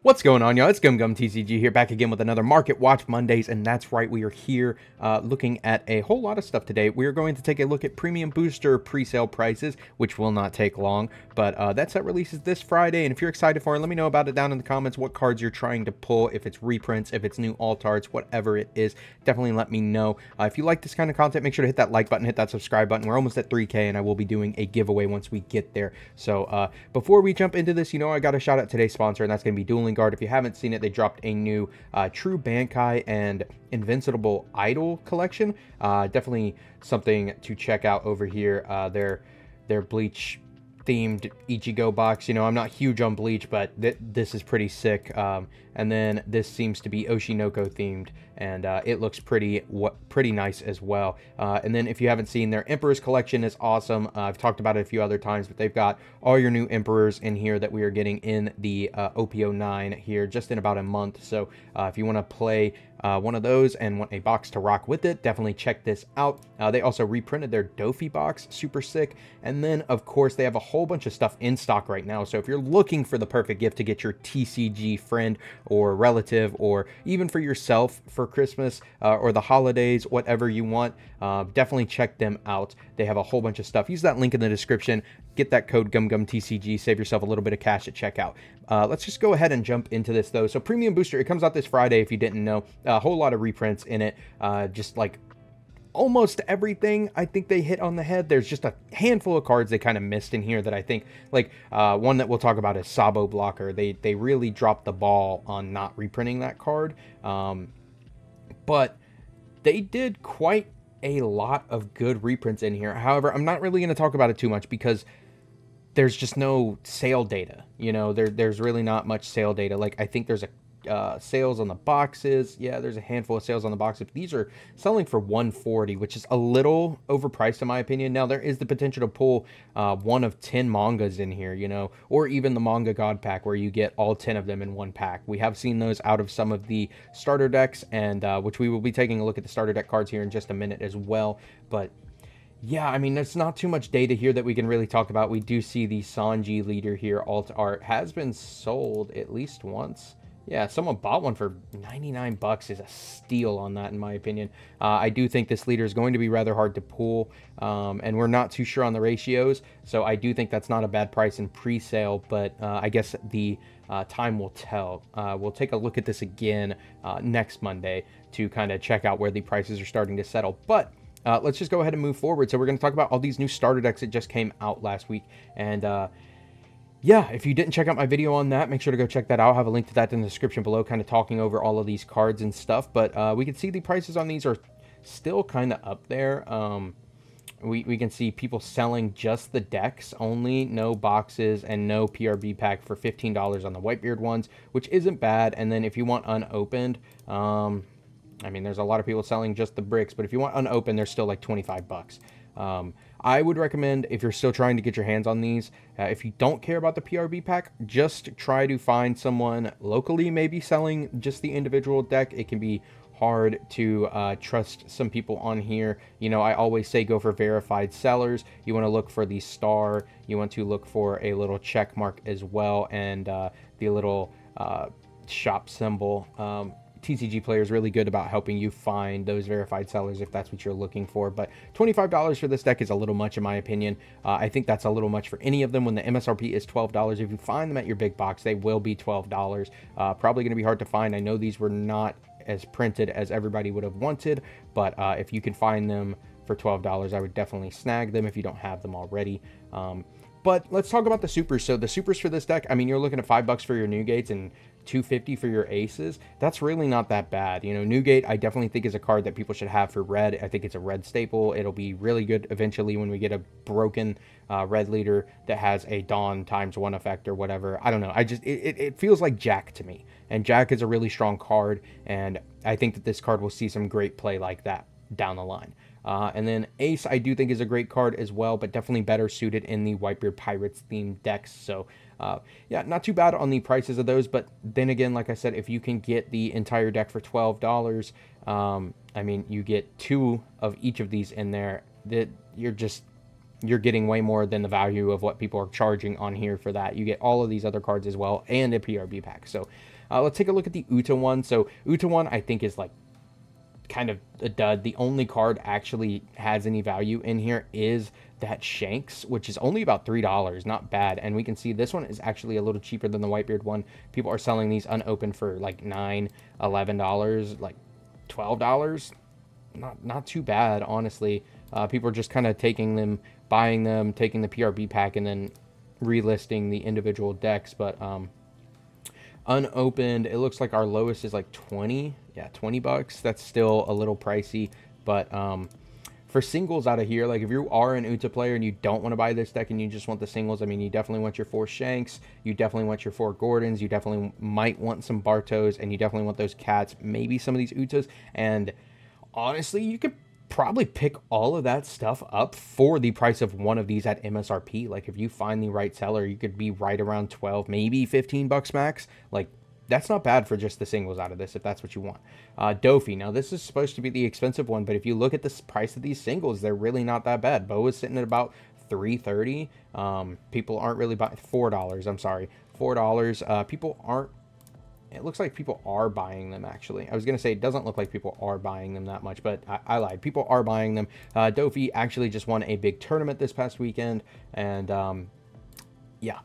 What's going on, y'all? It's TCG here, back again with another Market Watch Mondays, and that's right, we are here looking at a whole lot of stuff today. We are going to take a look at Premium Booster pre-sale prices, which will not take long, but that set releases this Friday, and if you're excited for it, let me know about it down in the comments, what cards you're trying to pull, if it's reprints, if it's new alt arts, whatever it is, definitely let me know. If you like this kind of content, make sure to hit that like button, hit that subscribe button. We're almost at 3K, and I will be doing a giveaway once we get there. So before we jump into this, I got to shout out today's sponsor, and that's going to be Dueling Guard. If you haven't seen it, they dropped a new True Bankai and Invincible Idol collection. Definitely something to check out over here. Their Bleach themed Ichigo box. I'm not huge on Bleach, but this is pretty sick. And then this seems to be Oshinoko themed, and it looks pretty nice as well. And then if you haven't seen, their Emperor's collection is awesome. I've talked about it a few other times, but they've got all your new Emperors in here that we are getting in the OP09 here just in about a month. So if you want to play one of those and want a box to rock with it, definitely check this out. They also reprinted their Dofi box, super sick. And then of course they have a whole bunch of stuff in stock right now. So if you're looking for the perfect gift to get your TCG friend or relative, or even for yourself for Christmas or the holidays, whatever you want, definitely check them out. They have a whole bunch of stuff. Use that link in the description, get that code GumGumTCG, save yourself a little bit of cash at checkout. Let's just go ahead and jump into this though. So Premium Booster, it comes out this Friday if you didn't know. A whole lot of reprints in it, just like almost everything I think they hit on the head. There's just a handful of cards they kind of missed in here that I think, like one that we'll talk about is Sabo Blocker. They really dropped the ball on not reprinting that card, but they did quite a lot of good reprints in here. However, I'm not really going to talk about it too much because there's just no sale data. There's really not much sale data. Like, I think there's a sales on the boxes. Yeah, there's a handful of sales on the boxes. These are selling for $140, which is a little overpriced in my opinion. Now, there is the potential to pull one of 10 mangas in here, or even the Manga God pack where you get all 10 of them in one pack. We have seen those out of some of the starter decks, and which we will be taking a look at the starter deck cards here in just a minute as well. But yeah, I mean, there's not too much data here that we can really talk about. We do see the Sanji leader here, alt art, has been sold at least once. Yeah, someone bought one for 99 bucks is a steal on that, in my opinion. I do think this leader is going to be rather hard to pull, and we're not too sure on the ratios, so I do think that's not a bad price in pre-sale, but I guess the time will tell. We'll take a look at this again next Monday to kind of check out where the prices are starting to settle, but let's just go ahead and move forward. So we're going to talk about all these new starter decks that just came out last week, and yeah, if you didn't check out my video on that, make sure to go check that out. I'll have a link to that in the description below, kind of talking over all of these cards and stuff. But we can see the prices on these are still kind of up there. We can see people selling just the decks only, no boxes and no PRB pack for $15 on the Whitebeard ones, which isn't bad. And then if you want unopened, I mean, there's a lot of people selling just the bricks, but if you want unopened, they're still like 25 bucks. I would recommend, if you're still trying to get your hands on these, if you don't care about the PRB pack, just try to find someone locally maybe selling just the individual deck. It can be hard to trust some people on here. I always say go for verified sellers. You want to look for the star. You want to look for a little check mark as well, and the little shop symbol. TCG Player is really good about helping you find those verified sellers if that's what you're looking for. But $25 for this deck is a little much in my opinion. I think that's a little much for any of them when the MSRP is $12. If you find them at your big box, they will be $12. Probably going to be hard to find. I know these were not as printed as everybody would have wanted, but if you can find them for $12, I would definitely snag them if you don't have them already. But let's talk about the supers. So the supers for this deck, I mean, you're looking at $5 for your new gates and $250 for your aces. That's really not that bad. Newgate I definitely think is a card that people should have for red. I think it's a red staple. It'll be really good eventually when we get a broken red leader that has a Dawn ×1 effect or whatever. I don't know. It feels like Jack to me, and Jack is a really strong card, and I think that this card will see some great play like that down the line. And then Ace, I do think is a great card as well, but definitely better suited in the Whitebeard Pirates themed decks. So yeah, not too bad on the prices of those. But then again, like I said, if you can get the entire deck for $12, I mean, you get 2 of each of these in there. That you're just you're getting way more than the value of what people are charging on here for that. You get all of these other cards as well and a PRB pack. So let's take a look at the Uta one. So Uta one, I think, is like kind of a dud. The only card actually has any value in here is that Shanks, which is only about $3. Not bad. And we can see this one is actually a little cheaper than the Whitebeard one. People are selling these unopened for like $9, $11, like $12. Not too bad, honestly. People are just kind of taking them, buying them, taking the PRB pack, and then relisting the individual decks. But unopened, it looks like our lowest is like 20. Yeah, 20 bucks. That's still a little pricey, but for singles out of here, like if you are an Uta player and you don't want to buy this deck and you just want the singles, I mean, you definitely want your 4 Shanks, you definitely want your 4 Gordons, you definitely might want some Bartos, and you definitely want those Cats, maybe some of these Utas. And honestly, you could probably pick all of that stuff up for the price of one of these at MSRP. Like if you find the right seller, you could be right around 12, maybe 15 bucks max. Like that's not bad for just the singles out of this, if that's what you want. Dofi, now this is supposed to be the expensive one, but if you look at the price of these singles, they're really not that bad. Bo is sitting at about $3.30. People aren't really buying $4. I'm sorry, $4. People aren't. It looks like people are buying them, actually. I was going to say it doesn't look like people are buying them that much, but I lied. People are buying them. Dofi actually just won a big tournament this past weekend, and yeah,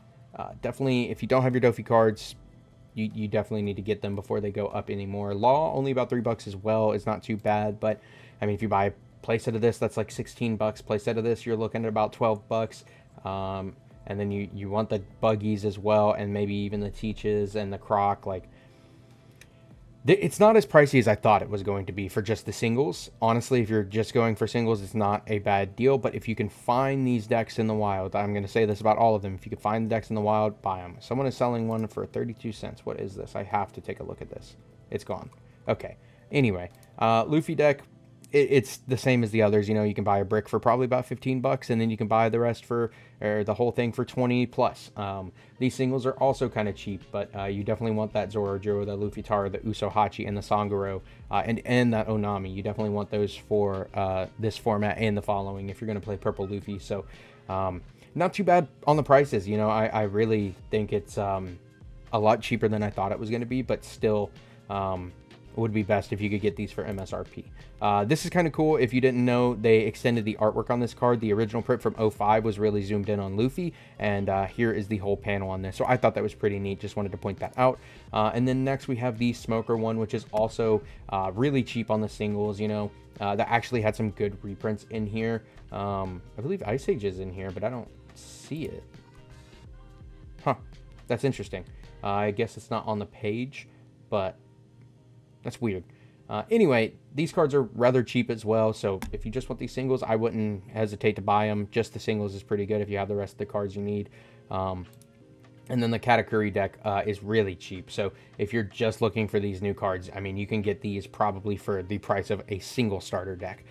definitely, if you don't have your Dofi cards, you definitely need to get them before they go up anymore. Law, only about $3 as well. It's not too bad, but I mean, if you buy a playset of this, that's like 16 bucks. Playset of this, you're looking at about 12 bucks. And then you want the buggies as well, and maybe even the Teaches and the Croc. Like, it's not as pricey as I thought it was going to be for just the singles. Honestly, if you're just going for singles, it's not a bad deal. But if you can find these decks in the wild, I'm going to say this about all of them. If you can find the decks in the wild, buy them. Someone is selling one for 32 cents. What is this? I have to take a look at this. It's gone. Okay. Anyway, Luffy deck, it's the same as the others. You know, you can buy a brick for probably about 15 bucks, and then you can buy the rest for, or the whole thing for 20 plus. These singles are also kind of cheap, but you definitely want that Zoroark, the Luffy Taro, the Usohachi, and the Sanguro, and that Onami. You definitely want those for this format and the following if you're going to play Purple Luffy. So not too bad on the prices. You know, I really think it's a lot cheaper than I thought it was going to be, but still would be best if you could get these for MSRP. This is kind of cool. If you didn't know, they extended the artwork on this card. The original print from 05 was really zoomed in on Luffy, and here is the whole panel on this. So I thought that was pretty neat. Just wanted to point that out. And then next we have the Smoker one, which is also really cheap on the singles. You know, that actually had some good reprints in here. I believe Ice Age is in here, but I don't see it. Huh, that's interesting. I guess it's not on the page, but that's weird. Anyway, these cards are rather cheap as well, so if you just want these singles, I wouldn't hesitate to buy them. Just the singles is pretty good if you have the rest of the cards you need. And then the Katakuri deck is really cheap, so if you're just looking for these new cards, I mean, you can get these probably for the price of a single starter deck.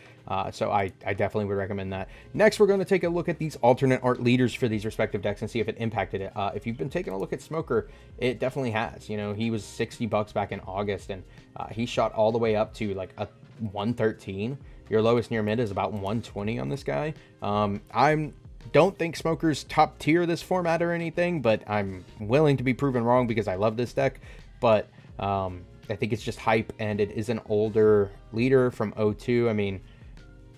So I definitely would recommend that. Next, we're going to take a look at these alternate art leaders for these respective decks and see if it impacted it. If you've been taking a look at Smoker, it definitely has. You know, he was 60 bucks back in August, and he shot all the way up to like a 113. Your lowest near mid is about 120 on this guy. Don't think Smoker's top tier this format or anything, but I'm willing to be proven wrong because I love this deck. But I think it's just hype, and it is an older leader from 02. I mean,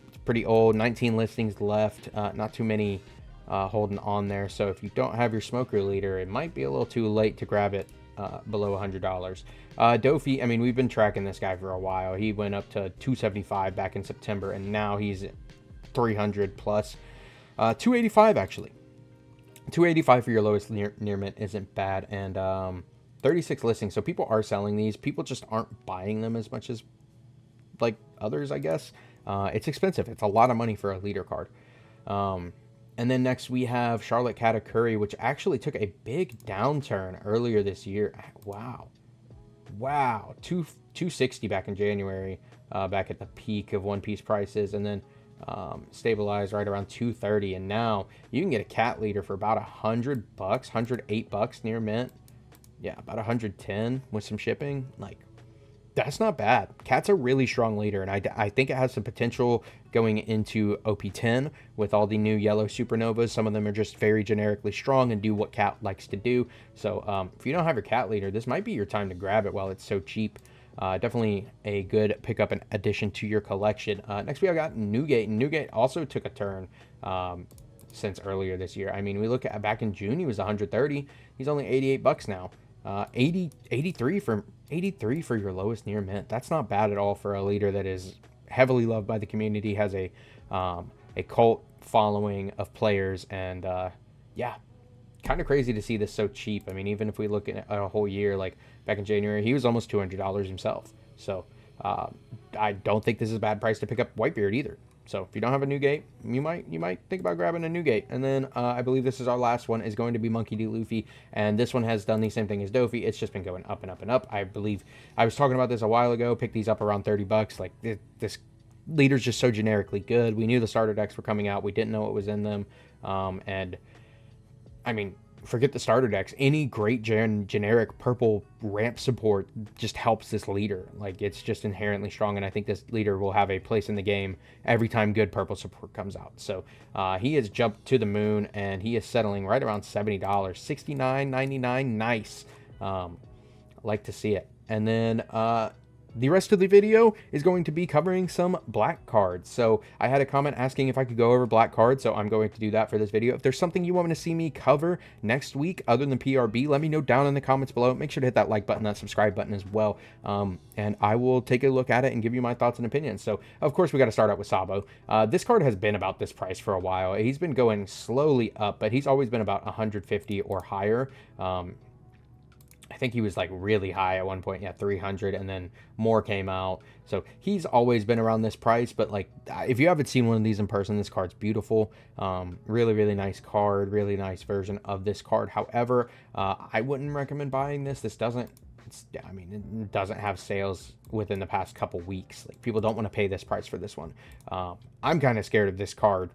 it's pretty old. 19 listings left. Not too many holding on there. So if you don't have your Smoker leader, it might be a little too late to grab it below $100. Dofi, I mean, we've been tracking this guy for a while. He went up to 275 back in September, and now he's 300 plus. 285 actually. 285 for your lowest near mint isn't bad, and 36 listings. So people are selling these. People just aren't buying them as much as like others, I guess. It's expensive. It's a lot of money for a leader card. And then next we have Charlotte Katakuri, which actually took a big downturn earlier this year. Wow. 260 back in January, back at the peak of One Piece prices, and then stabilized right around 230, and now you can get a cat leader for about $100, $108 near mint. Yeah, about 110 with some shipping. Like, That's not bad. Cat's a really strong leader, and I think it has some potential going into OP10 with all the new yellow supernovas. Some of them are just very generically strong and do what Cat likes to do. So if you don't have your Cat leader, this might be your time to grab it while it's so cheap. Definitely a good pickup and addition to your collection. Next we got Newgate. Newgate also took a turn since earlier this year. I mean, we look at back in June, he was 130. He's only 88 bucks now. 83 for your lowest near mint. That's not bad at all for a leader that is heavily loved by the community, has a cult following of players, and yeah, kind of crazy to see this so cheap. I mean, even if we look at a whole year, like back in January, he was almost $200 himself. So I don't think this is a bad price to pick up Whitebeard either. So if you don't have a Newgate, you might think about grabbing a Newgate. And then I believe this is our last one, is going to be Monkey D. Luffy. And this one has done the same thing as Dofi. It's just been going up and up and up. I believe I was talking about this a while ago, picked these up around 30 bucks. Like this leader's just so generically good. We knew the starter decks were coming out. We didn't know what was in them. And I mean, forget the starter decks. Any great generic purple ramp support just helps this leader. Like, it's just inherently strong, and I think this leader will have a place in the game every time good purple support comes out. So he has jumped to the moon, and he is settling right around $70. $69.99. Nice. Like to see it. And then the rest of the video is going to be covering some black cards. So I had a comment asking if I could go over black cards, so I'm going to do that for this video. If there's something you want me to see me cover next week other than PRB, let me know down in the comments below. Make sure to hit that like button, that subscribe button as well, and I will take a look at it and give you my thoughts and opinions. So of course we got to start out with Sabo. This card has been about this price for a while. He's been going slowly up, but he's always been about 150 or higher. I think he was like really high at one point, yeah, 300, and then more came out. So he's always been around this price, but like, if you haven't seen one of these in person, this card's beautiful. Really, really nice card, really nice version of this card. However, I wouldn't recommend buying this. This doesn't, I mean, it doesn't have sales within the past couple weeks. Like, people don't want to pay this price for this one. I'm kind of scared of this card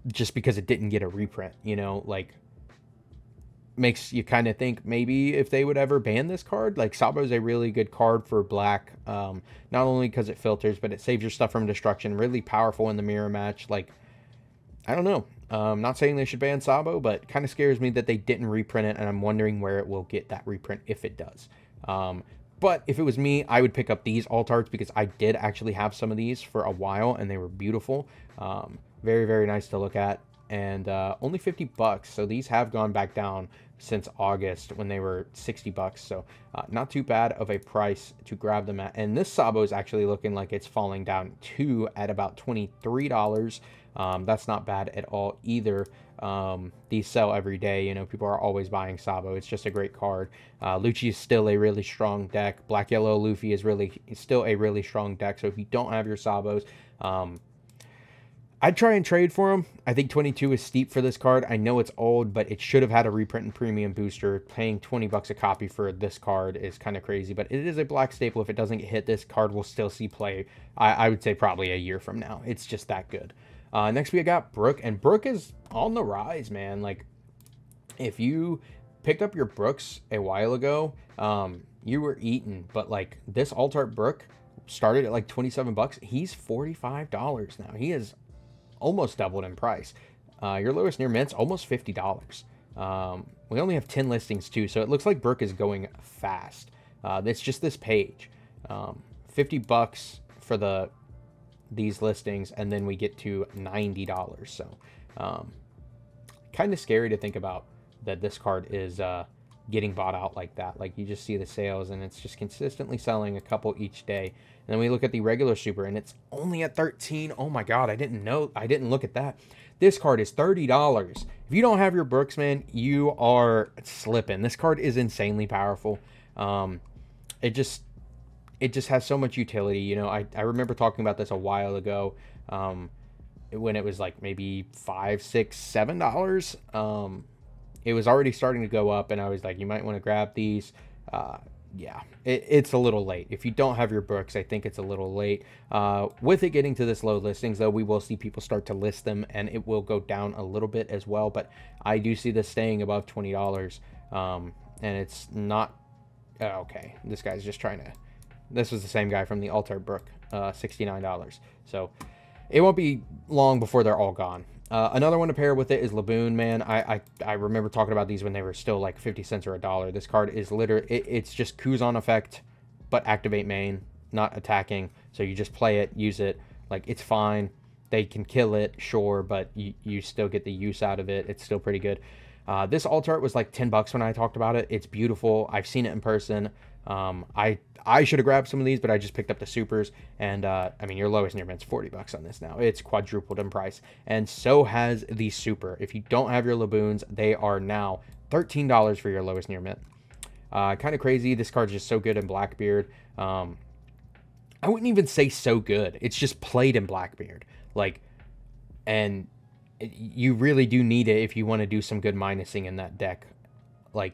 just because it didn't get a reprint, you know, like, makes you kind of think maybe if they would ever ban this card. Like, Sabo's a really good card for black, not only because it filters, but it saves your stuff from destruction. Really powerful in the mirror match. Like, I don't know. Not saying they should ban Sabo, but kind of scares me that they didn't reprint it, and I'm wondering where it will get that reprint if it does. But if it was me, I would pick up these alt arts because I did actually have some of these for a while, and they were beautiful. Very, very nice to look at. And only 50 bucks, so these have gone back down since August when they were 60 bucks, so not too bad of a price to grab them at. And this Sabo is actually looking like it's falling down too at about $23. That's not bad at all either. These sell every day, you know, people are always buying Sabo. It's just a great card. Lucci is still a really strong deck. Black Yellow Luffy is still a really strong deck, so if you don't have your Sabos, I'd try and trade for him. I think 22 is steep for this card. I know it's old, but it should have had a reprint and premium booster. Paying 20 bucks a copy for this card is kind of crazy, but it is a black staple. If it doesn't get hit, this card will still see play, I would say probably a year from now. It's just that good. Next we got Brook, and Brook is on the rise, man. Like, if you picked up your Brooks a while ago, you were eaten, but like, this alt art Brook started at like 27 bucks. He's $45 now. He is almost doubled in price. Your lowest near mint's almost $50. We only have 10 listings too, so it looks like Brook is going fast. It's just this page. 50 bucks for these listings, and then we get to $90. So kind of scary to think about that this card is getting bought out like that. Like, you just see the sales, and it's just consistently selling a couple each day. And then we look at the regular super, and it's only at 13. Oh my god, I didn't look at that. This card is $30. If you don't have your Brooks, man, you are slipping. This card is insanely powerful. It just has so much utility. You know, I remember talking about this a while ago, when it was like maybe $5, $6, $7. It was already starting to go up, and I was like, you might want to grab these. Yeah, it's a little late. If you don't have your Brooks, I think it's a little late. With it getting to this low listings, though, we will see people start to list them, and it will go down a little bit as well. But I do see this staying above $20, and it's not... Okay, this guy's just trying to This was the same guy from the Altar Brook, $69. So it won't be long before they're all gone. Another one to pair with it is Laboon, man. I remember talking about these when they were still like 50 cents or a dollar. This card is literally, it's just Kuzan effect, but activate main, not attacking. So you just play it, use it, like it's fine. They can kill it, sure, but you still get the use out of it. It's still pretty good. This alt art was like 10 bucks when I talked about it. It's beautiful. I've seen it in person. I should have grabbed some of these, but I just picked up the supers. And I mean, your lowest near mint's 40 bucks on this now. It's quadrupled in price, and so has the super. If you don't have your Laboons, they are now $13 for your lowest near mint. Kind of crazy. This card's just so good in Blackbeard. I wouldn't even say so good. It's just played in Blackbeard. Like, and you really do need it if you want to do some good minusing in that deck. Like,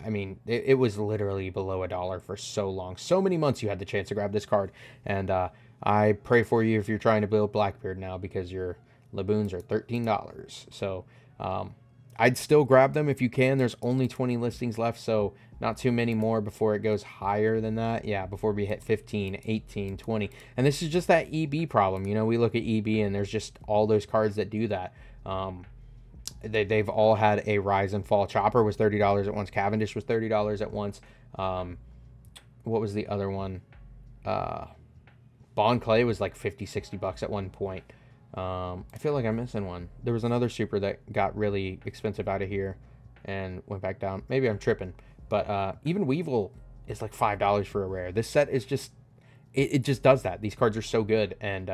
I mean, it was literally below a dollar for so long. So many months you had the chance to grab this card. And I pray for you if you're trying to build Blackbeard now, because your Laboons are $13. So I'd still grab them if you can. There's only 20 listings left, so not too many more before it goes higher than that. Yeah, before we hit 15, 18, 20. And this is just that EB problem. You know, we look at EB and there's just all those cards that do that. They've all had a rise and fall. Chopper was $30 at once. Cavendish was $30 at once. What was the other one? Bond Clay was like 50, 60 bucks at one point. I feel like I'm missing one. There was another super that got really expensive out of here and went back down. Maybe I'm tripping. But even Weevil is like $5 for a rare. This set is just, it just does that. These cards are so good, and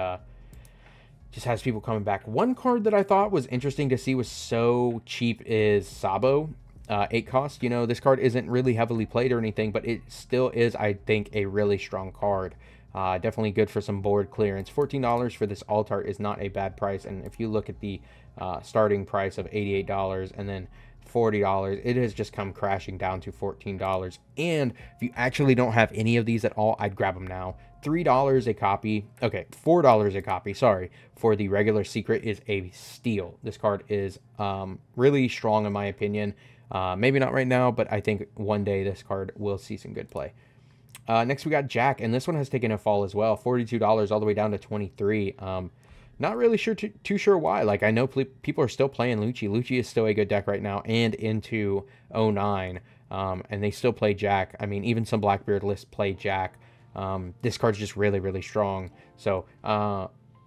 just has people coming back. One card that I thought was interesting to see was so cheap is Sabo. 8 cost. You know, this card isn't really heavily played or anything, but it still is, I think, a really strong card. Definitely good for some board clearance. $14 for this alt art is not a bad price. And if you look at the starting price of $88 and then $40, it has just come crashing down to $14. And if you actually don't have any of these at all, I'd grab them now. $3 a copy. Okay, $4 a copy, sorry, for the regular secret is a steal. This card is really strong in my opinion. Maybe not right now, but I think one day this card will see some good play. Next we got Jack, and this one has taken a fall as well. $42 all the way down to $23. Not really too sure why. Like, I know people are still playing Lucci. Lucci is still a good deck right now, and into 09. And they still play Jack. I mean, even some Blackbeard lists play Jack. This card's just really, really strong. So,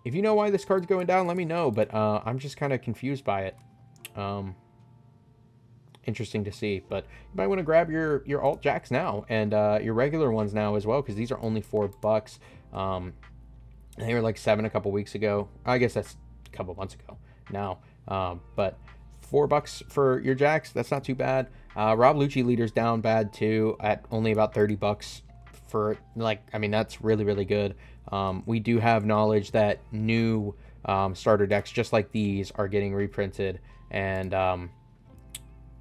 if you know why this card's going down, let me know. But I'm just kind of confused by it. Interesting to see. But you might want to grab your alt Jacks now, and your regular ones now as well, because these are only $4. They were like $7 a couple weeks ago. I guess that's a couple months ago now. But $4 for your Jacks, that's not too bad. Rob Lucci leader's down bad too at only about $30 for, like, I mean, that's really, really good. We do have knowledge that new starter decks just like these are getting reprinted, and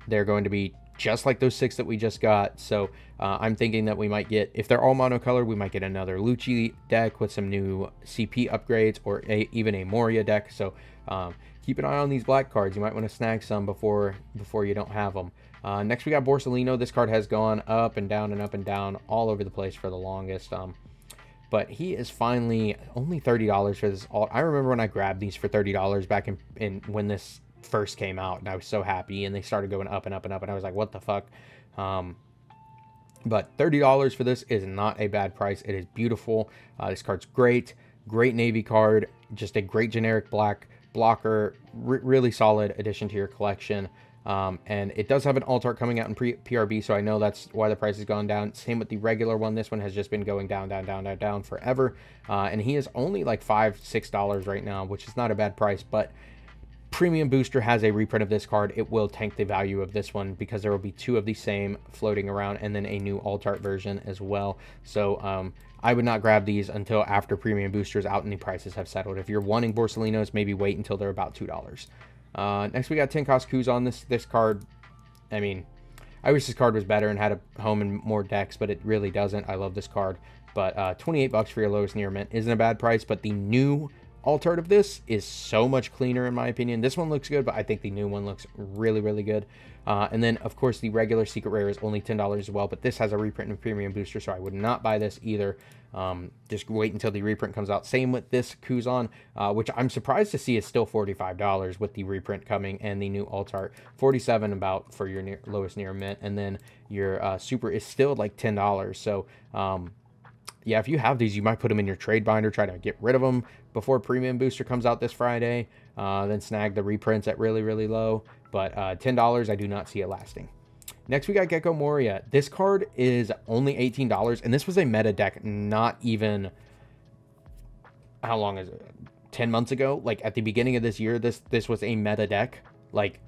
they're going to be just like those 6 that we just got. So I'm thinking that we might get, if they're all monocolor, we might get another Lucci deck with some new CP upgrades, or even a Moria deck. So keep an eye on these black cards. You might want to snag some before you don't have them. Next we got Borsalino. This card has gone up and down and up and down all over the place for the longest. But he is finally only $30 for this alt. I remember when I grabbed these for $30 back in when this first came out, and I was so happy, and they started going up and up and up, and I was like, what the fuck? But $30 for this is not a bad price. It is beautiful. This card's great navy card, just a great generic black blocker, really solid addition to your collection. And it does have an alt art coming out in PRB, so I know that's why the price has gone down. Same with the regular one. This one has just been going down, down, down, down, down forever. And he is only like $5, $6 right now, which is not a bad price, but Premium Booster has a reprint of this card. It will tank the value of this one because there will be 2 of the same floating around, and then a new alt art version as well. So I would not grab these until after Premium Boosters out and the prices have settled. If you're wanting Borsalinos, maybe wait until they're about $2. Next we got 10 cost Kuzan. This card, I mean, I wish this card was better and had a home in more decks, but it really doesn't. I love this card. But $28 for your lowest near mint isn't a bad price, but the new alt art of this is so much cleaner in my opinion. This one looks good, but I think the new one looks really, really good. And then, of course, the regular Secret Rare is only $10 as well, but this has a reprint and premium booster, so I would not buy this either. Just wait until the reprint comes out. Same with this Kuzan, which I'm surprised to see is still $45 with the reprint coming and the new alt art. $47 about for your lowest near mint, and then your super is still like $10. So, yeah, if you have these, you might put them in your trade binder, try to get rid of them before premium booster comes out this Friday, then snag the reprints at really, really low. But $10, I do not see it lasting. Next, we got Gecko Moria. This card is only $18, and this was a meta deck not even, how long is it? 10 months ago? Like, at the beginning of this year, this was a meta deck. Like,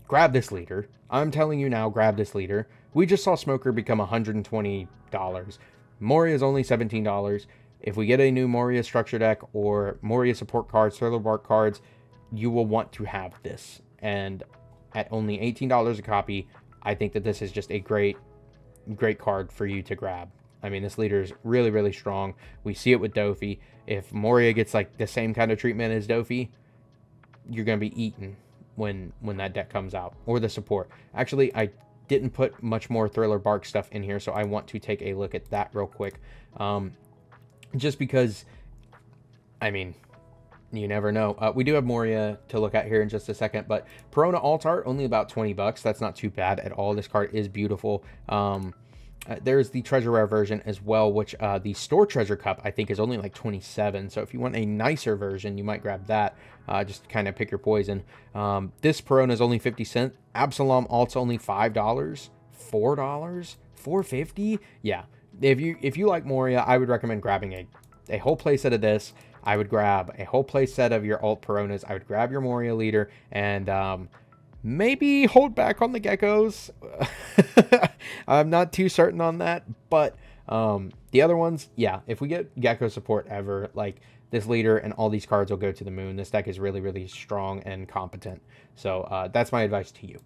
grab this leader. I'm telling you now, grab this leader. We just saw Smoker become $120. Moria is only $17. If we get a new Moria structure deck or Moria support cards, Thriller Bark cards, you will want to have this. And at only $18 a copy, I think that this is just a great card for you to grab. I mean, this leader is really, really strong. We see it with Dofi. If Moria gets like the same kind of treatment as Dofi, you're going to be eaten when that deck comes out. Or the support. Actually, I didn't put much more Thriller Bark stuff in here, so I want to take a look at that real quick. Just because, I mean, you never know. We do have Moria to look at here in just a second, but Perona alt art, only about 20 bucks. That's not too bad at all. This card is beautiful. There's the treasure rare version as well, which the store treasure cup I think is only like 27. So if you want a nicer version, you might grab that. Just kind of pick your poison. This Perona is only 50 cents. Absalom alt's only $5, $4, $4.50. Yeah, if you like Moria, I would recommend grabbing a whole playset of this. I would grab a whole playset of your alt Peronas. I would grab your Moria leader and maybe hold back on the Geckos. I'm not too certain on that, but the other ones, yeah, if we get Gecko support ever, like this leader and all these cards will go to the moon. This deck is really, really strong and competent. So that's my advice to you.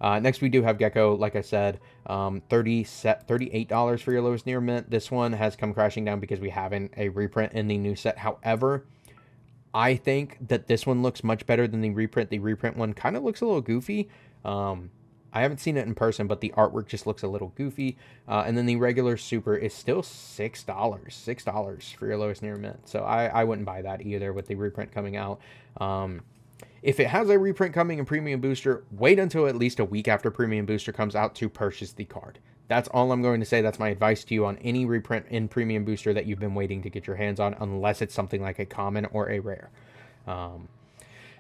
Next, we do have Gecko, like I said, $38 for your lowest near mint. This one has come crashing down because we haven't a reprint in the new set. However, I think that this one looks much better than the reprint. The reprint one kind of looks a little goofy. I haven't seen it in person, but the artwork just looks a little goofy. And then the regular super is still $6 for your lowest near mint. So I wouldn't buy that either with the reprint coming out. If it has a reprint coming in Premium Booster, wait until at least a week after Premium Booster comes out to purchase the card. That's all I'm going to say. That's my advice to you on any reprint in Premium Booster that you've been waiting to get your hands on, unless it's something like a common or a rare.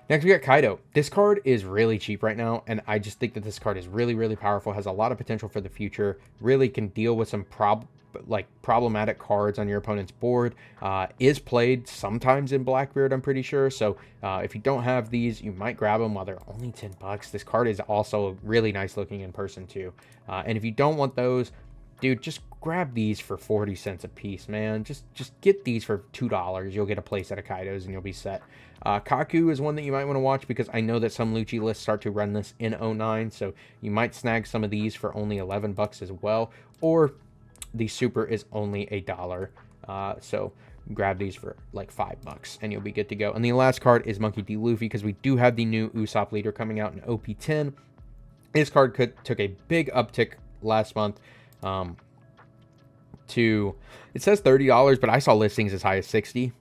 Next, we got Kaido. This card is really cheap right now, and I just think that this card is really, really powerful, has a lot of potential for the future, really can deal with some problematic cards on your opponent's board. Is played sometimes in Blackbeard, I'm pretty sure. So if you don't have these, you might grab them while they're only 10 bucks. This card is also really nice looking in person too. And if you don't want those, dude, just grab these for 40 cents a piece, man. Just get these for $2. You'll get a place at a Kaido's and you'll be set. Kaku is one that you might want to watch because I know that some Lucci lists start to run this in 09, so you might snag some of these for only 11 bucks as well. Or the super is only $1, so grab these for like $5 and you'll be good to go. And the last card is Monkey D. Luffy, because we do have the new Usopp leader coming out in OP10. This card took a big uptick last month to, it says $30, but I saw listings as high as $60.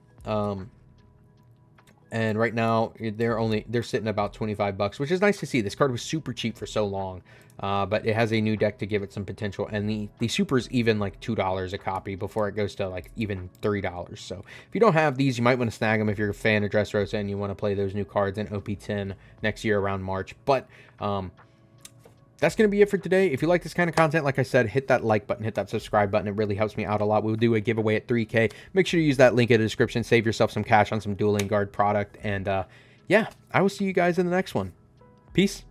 And right now they're sitting about 25 bucks, which is nice to see. This card was super cheap for so long, but it has a new deck to give it some potential. And the super's even like $2 a copy before it goes to like even $3. So if you don't have these, you might want to snag them if you're a fan of Dressrosa and you want to play those new cards in OP10 next year around March. But that's going to be it for today. If you like this kind of content, like I said, hit that like button, hit that subscribe button. It really helps me out a lot. We'll do a giveaway at 3K. Make sure you use that link in the description. Save yourself some cash on some Dueling Guard product. And yeah, I will see you guys in the next one. Peace.